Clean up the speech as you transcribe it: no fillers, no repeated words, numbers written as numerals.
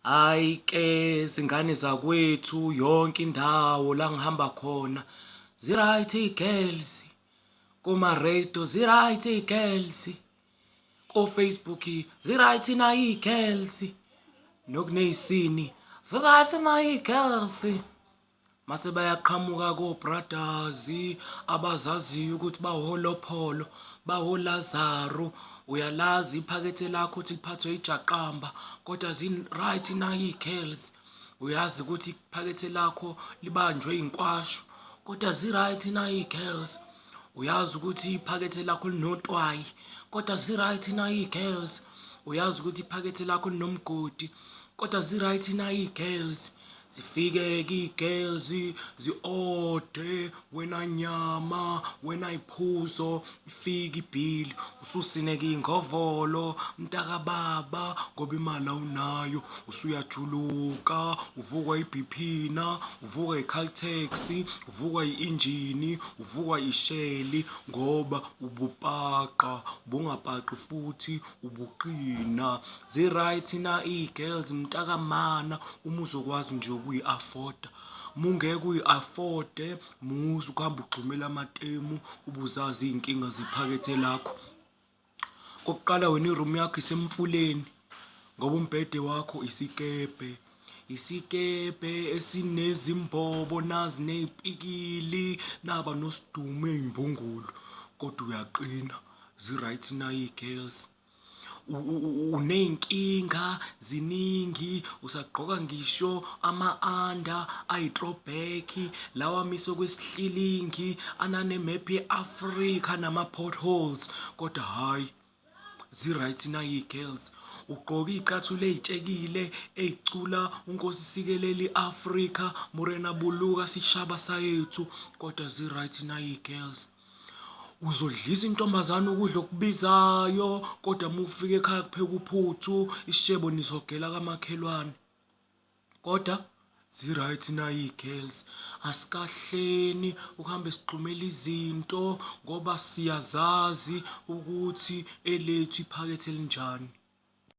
Hayi ke zingane zakwethu yonke indawo la ngihamba khona zi-right iy'girls, kuma-radio zi-right iy'girls, ko-Facebook zi-right nayo iy'girls, nokuney'sini zi-right nayo iy'girls. Mase bayaqhamuka ko-Brothers abazaziyo ukuthi bawoLopholo, bawoLazaro. Uyalazi iphakethe lakho ukuthi liphathwe ijaqamba kodwa zi-right nayo iy'girls. Uyazi ukuthi iphakethe lakho libanjwe iy'nkwashu kodwa zi-right nayo iy'girls. Uyazi ukuthi iphakethe lakho linotwayi kodwa zi-right nayo iy'girls. Uyazi ukuthi iphakethe lakho linomgodi kodwa zi-right nayo iy'girls. Zifike-ke iy'girls zi-ode wena nyama, wena yiphuzo, ifike ibhili ususineke iy'ngovolo mntakababa ngoba imali awunayo usuyajuluka, uvukwa i-BP na, uvukwa i-Caltex, uvukwa i-injini, uvukwa isheli ngoba ubupaqa, ubungapaqi futhi ubuqina. Zi-right na iy'girls mntakamana uma uzokwazi nje ukuyi-afforda. Uma ungeke uyi-afforde musa ukuhamba ugxumela amatemu ubuzazi iy'nkinga zephakethe lakho. Kokuqala wena i-room yakho isemfuleni ngoba umbhede wakho isikebhe. Isikebhe esinezimbobo nazi ney'pikili naba nosidumo ey'mbungulu kodwa uyaqina. Zi-right na iy'girls. Uney'nkinga ziningi usagqoka ngisho ama-under ayi-throwback lawa amiswe kwesihlilingi ananemephu ye-Afrika nama-potholes kodwa hhayi zi-right na iy'girls. Ugqoke iy'cathulo ey'tshekile ey'cula uNkosi sikelela i-Afrika, Morena buluka sishaba sayethu kodwa zi-right na iy'girls. Uzodlisa intombazane ukudla okubizayo kodwa uma ufika ekhaya kuphekwa uphuthu, isishebo nisogela kamakhelwane kodwa zi-right na iy'girls. Asikahleni ukuhambe sigxumela izinto ngoba siyazazi ukuthi elethu iphakethe linjani.